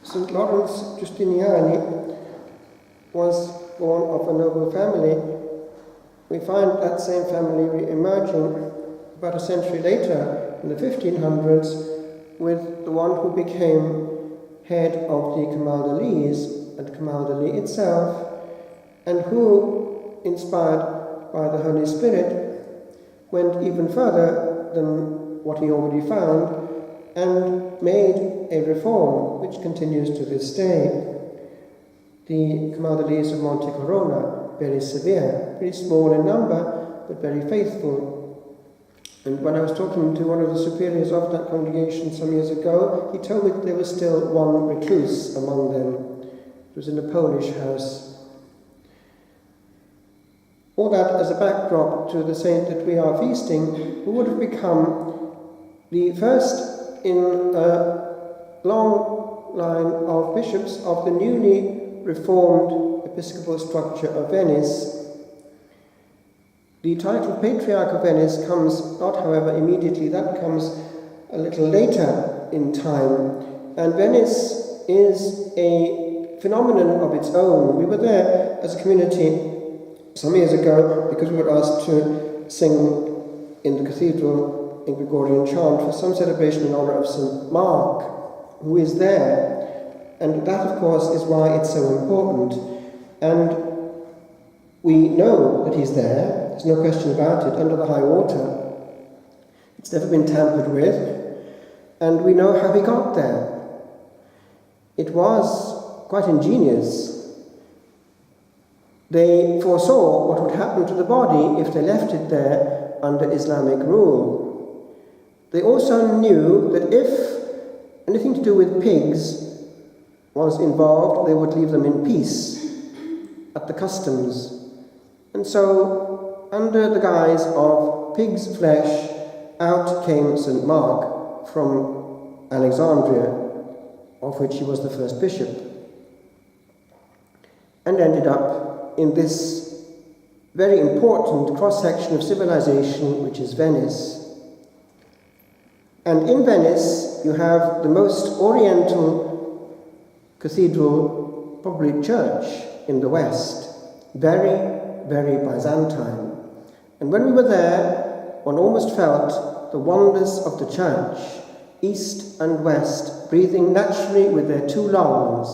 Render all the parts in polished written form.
St. Lawrence Giustiniani was born of a noble family. We find that same family emerging about a century later, in the 1500s, with the one who became head of the Camaldolese at Camaldoli itself, and who, inspired by the Holy Spirit, went even further than what he already found and made a reform which continues to this day. The Camaldolese of Monte Corona, very severe, very small in number, but very faithful. And when I was talking to one of the superiors of that congregation some years ago, he told me that there was still one recluse among them. It was in a Polish house. All that as a backdrop to the saint that we are feasting, who would have become the first in a long line of bishops of the newly reformed episcopal structure of Venice. The title Patriarch of Venice comes not, however, immediately. That comes a little later in time. And Venice is a phenomenon of its own. We were there as a community some years ago because we were asked to sing in the cathedral in Gregorian chant for some celebration in honor of St. Mark, who is there. And that, of course, is why it's so important. And we know that he's there. There's no question about it, under the high water. It's never been tampered with. And we know how he got there. It was quite ingenious. They foresaw what would happen to the body if they left it there under Islamic rule. They also knew that if anything to do with pigs was involved, they would leave them in peace at the customs. And so, under the guise of pig's flesh, out came St. Mark from Alexandria, of which he was the first bishop, and ended up in this very important cross-section of civilization, which is Venice. And in Venice, you have the most oriental cathedral, probably church, in the West. Very, very Byzantine. And when we were there, one almost felt the wonders of the church, east and west, breathing naturally with their two lungs,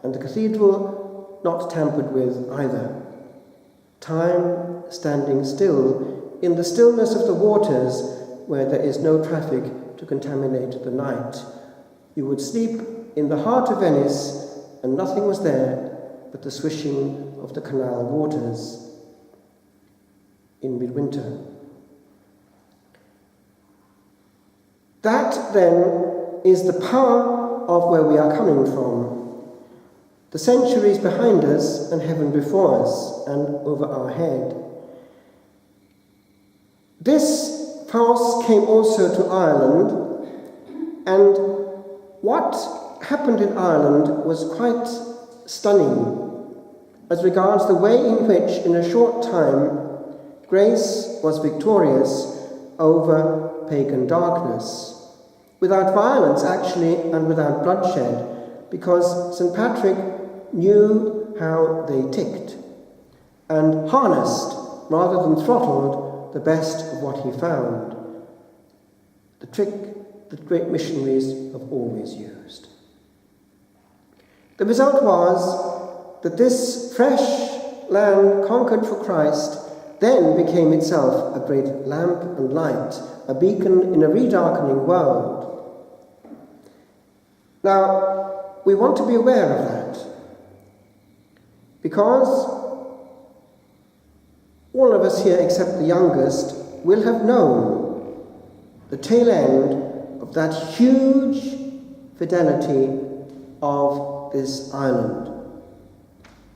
and the cathedral not tampered with either. Time standing still in the stillness of the waters where there is no traffic to contaminate the night. You would sleep in the heart of Venice and nothing was there but the swishing of the canal waters in midwinter. That, then, is the power of where we are coming from. The centuries behind us and heaven before us and over our head. This force came also to Ireland, and what happened in Ireland was quite stunning as regards the way in which, in a short time, grace was victorious over pagan darkness, without violence actually and without bloodshed, because St. Patrick knew how they ticked and harnessed rather than throttled the best of what he found. The trick that great missionaries have always used. The result was that this fresh land conquered for Christ then became itself a great lamp and light, a beacon in a redarkening world. Now, we want to be aware of that, because all of us here, except the youngest, will have known the tail end of that huge fidelity of this island.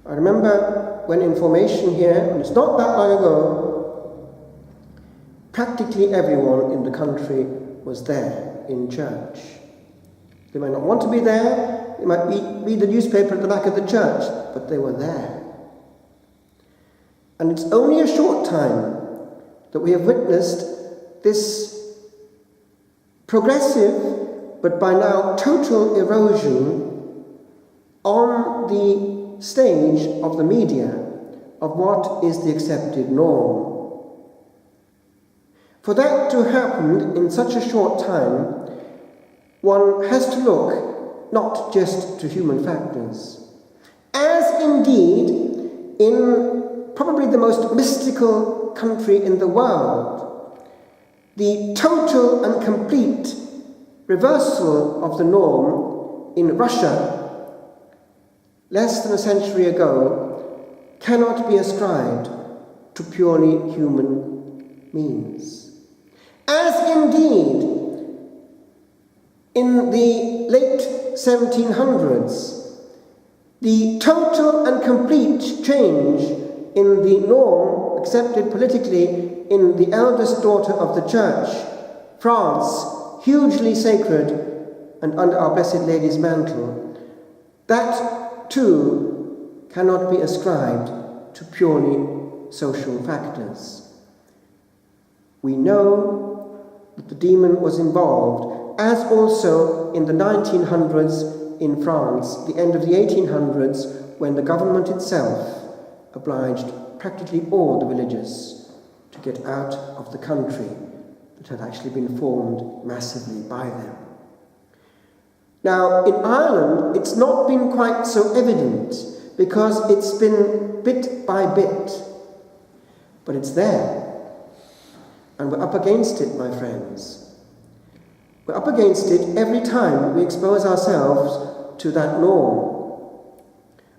I remember when in formation here, and it's not that long ago, practically everyone in the country was there in church. They might not want to be there, they might read the newspaper at the back of the church, but they were there. And it's only a short time that we have witnessed this progressive, but by now total erosion on the stage of the media of what is the accepted norm. For that to happen in such a short time, one has to look not just to human factors, as indeed in probably the most mystical country in the world, the total and complete reversal of the norm in Russia less than a century ago cannot be ascribed to purely human means. As indeed in the late 1700s, the total and complete change in the norm accepted politically in the eldest daughter of the Church, France, hugely sacred and under our Blessed Lady's mantle, that too cannot be ascribed to purely social factors. We know that the demon was involved, as also in the 1900s in France, the end of the 1800s, when the government itself obliged practically all the religious to get out of the country that had actually been formed massively by them. Now, in Ireland, it's not been quite so evident because it's been bit by bit, but it's there. And we're up against it, my friends. We're up against it every time we expose ourselves to that norm.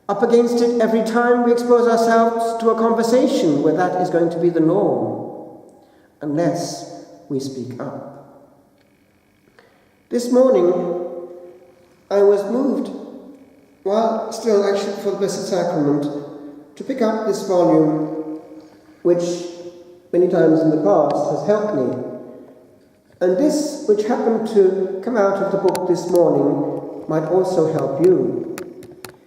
Up against it every time we expose ourselves to a conversation where that is going to be the norm, unless we speak up. This morning, I was moved, while still actually for the Blessed Sacrament, to pick up this volume, which many times in the past has helped me. And this, which happened to come out of the book this morning, might also help you.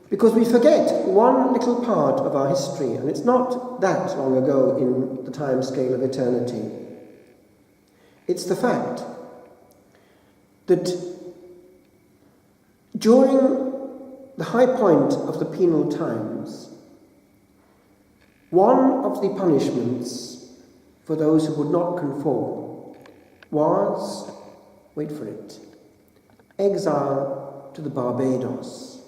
Because we forget one little part of our history, and it's not that long ago in the time scale of eternity. It's the fact that during the high point of the penal times, one of the punishments for those who would not conform was, wait for it, exile to the Barbados.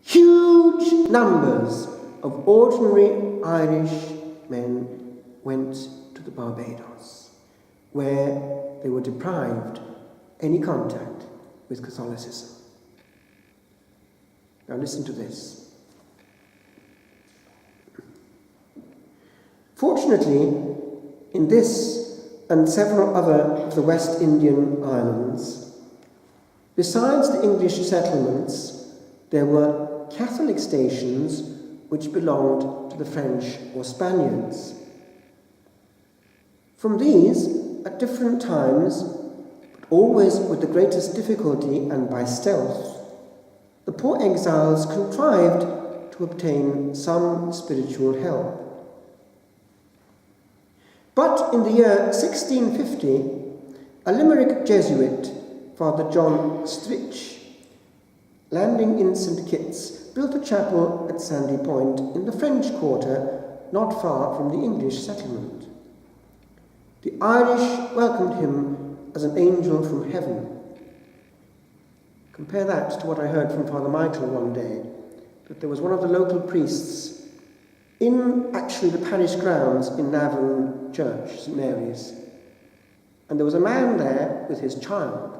Huge numbers of ordinary Irish men went to the Barbados, where they were deprived any contact with Catholicism. Now listen to this. Fortunately, in this and several other of the West Indian islands, besides the English settlements, there were Catholic stations which belonged to the French or Spaniards. From these, at different times, but always with the greatest difficulty and by stealth, the poor exiles contrived to obtain some spiritual help. But in the year 1650, a Limerick Jesuit, Father John Stritch, landing in St. Kitts, built a chapel at Sandy Point in the French Quarter, not far from the English settlement. The Irish welcomed him as an angel from heaven. Compare that to what I heard from Father Michael one day, that there was one of the local priests in actually the parish grounds in Navan Church, St. Mary's, and there was a man there with his child.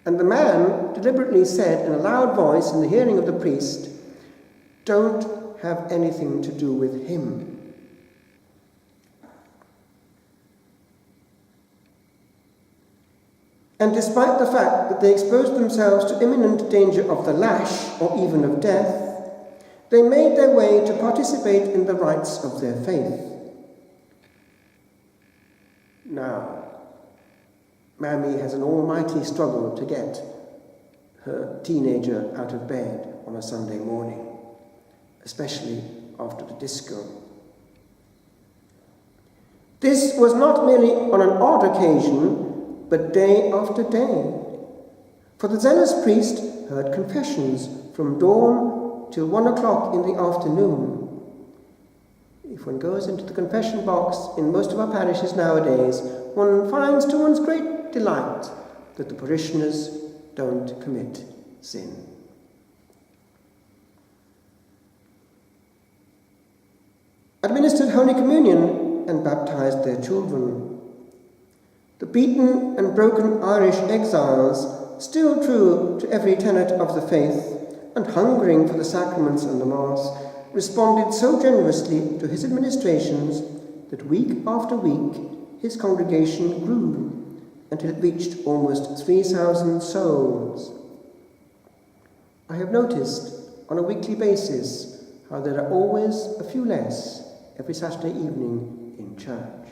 And the man deliberately said in a loud voice in the hearing of the priest, "Don't have anything to do with him." And despite the fact that they exposed themselves to imminent danger of the lash or even of death, they made their way to participate in the rites of their faith. Now, Mammy has an almighty struggle to get her teenager out of bed on a Sunday morning, especially after the disco. This was not merely on an odd occasion, but day after day. For the zealous priest heard confessions from dawn till 1 o'clock in the afternoon. If one goes into the confession box in most of our parishes nowadays, one finds to one's great delight that the parishioners don't commit sin. Administered Holy Communion and baptized their children. The beaten and broken Irish exiles, still true to every tenet of the faith and hungering for the sacraments and the Mass, responded so generously to his administrations that week after week his congregation grew until it reached almost 3,000 souls. I have noticed on a weekly basis how there are always a few less every Saturday evening in church.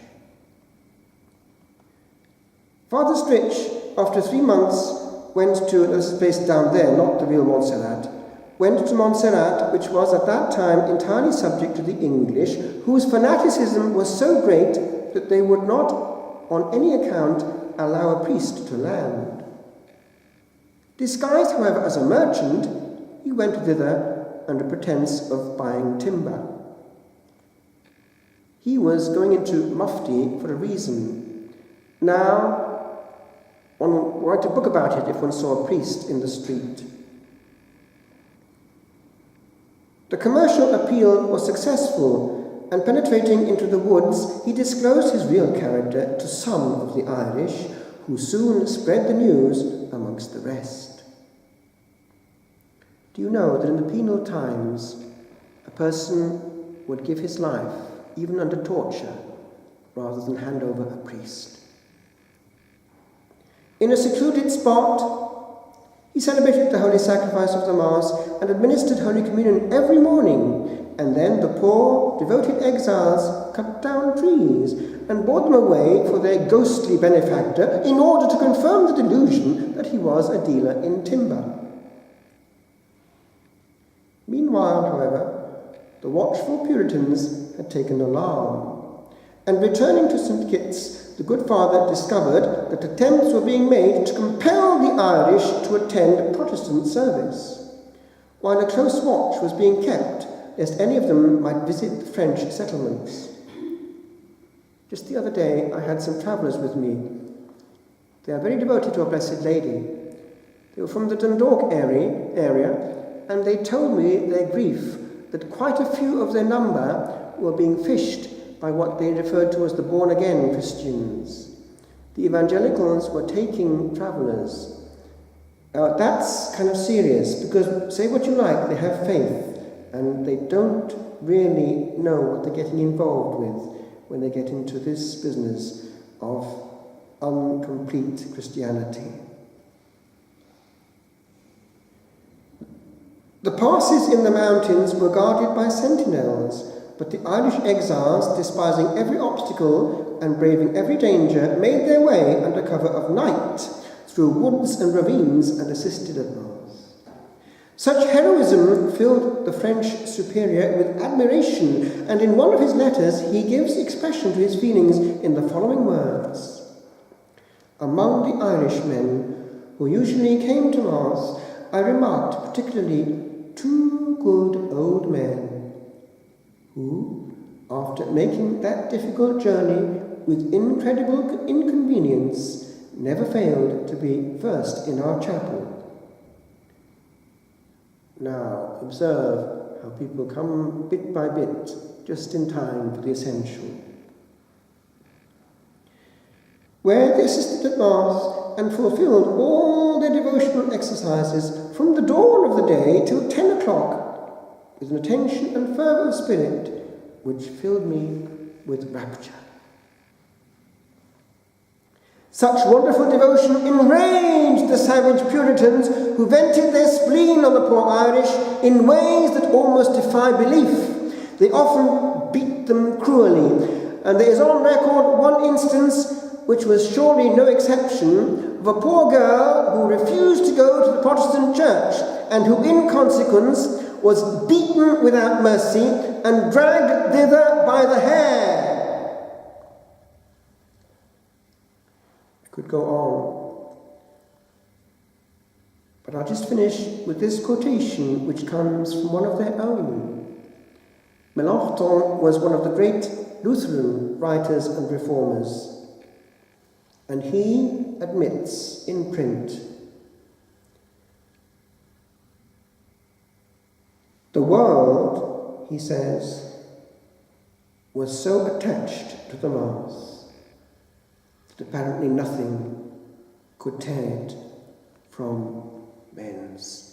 Father Stritch, after 3 months, went to, there's a place down there, not the real Montserrat, went to Montserrat, which was at that time entirely subject to the English, whose fanaticism was so great that they would not, on any account, allow a priest to land. Disguised, however, as a merchant, he went thither under pretence of buying timber. He was going into mufti for a reason. Now, one would write a book about it if one saw a priest in the street. The commercial appeal was successful, and penetrating into the woods, he disclosed his real character to some of the Irish, who soon spread the news amongst the rest. Do you know that in the penal times, a person would give his life, even under torture, rather than hand over a priest? In a secluded spot, he celebrated the holy sacrifice of the Mass and administered Holy Communion every morning, and then the poor, devoted exiles cut down trees and brought them away for their ghostly benefactor in order to confirm the delusion that he was a dealer in timber. Meanwhile, however, the watchful Puritans had taken alarm, and returning to St. Kitts, the good father discovered that attempts were being made to compel the Irish to attend Protestant service, while a close watch was being kept lest any of them might visit the French settlements. Just the other day, I had some travellers with me. They are very devoted to Our Blessed Lady. They were from the Dundalk area, and they told me their grief that quite a few of their number were being fished by what they referred to as the born-again Christians. The evangelicals were taking travellers. That's kind of serious, because say what you like, they have faith, and they don't really know what they're getting involved with when they get into this business of incomplete Christianity. The passes in the mountains were guarded by sentinels, but the Irish exiles, despising every obstacle and braving every danger, made their way under cover of night through woods and ravines and assisted advance. Such heroism filled the French superior with admiration, and in one of his letters he gives expression to his feelings in the following words: "Among the Irishmen who usually came to Mass, I remarked particularly 2 good old men who, after making that difficult journey with incredible inconvenience, never failed to be first in our chapel." Now, observe how people come bit by bit, just in time for the essential. Where they assisted at Mass and fulfilled all their devotional exercises from the dawn of the day till 10 o'clock, with an attention and fervour of spirit which filled me with rapture. Such wonderful devotion enraged the savage Puritans, who vented their spleen on the poor Irish in ways that almost defy belief. They often beat them cruelly, and there is on record one instance, which was surely no exception, of a poor girl who refused to go to the Protestant church, and who in consequence was beaten without mercy and dragged thither by the hair. I could go on, But I'll just finish with this quotation, which comes from one of their own. Melanchthon was one of the great Lutheran writers and reformers, and he admits in print, the world, he says, was so attached to the Mass that apparently nothing could tear it from men's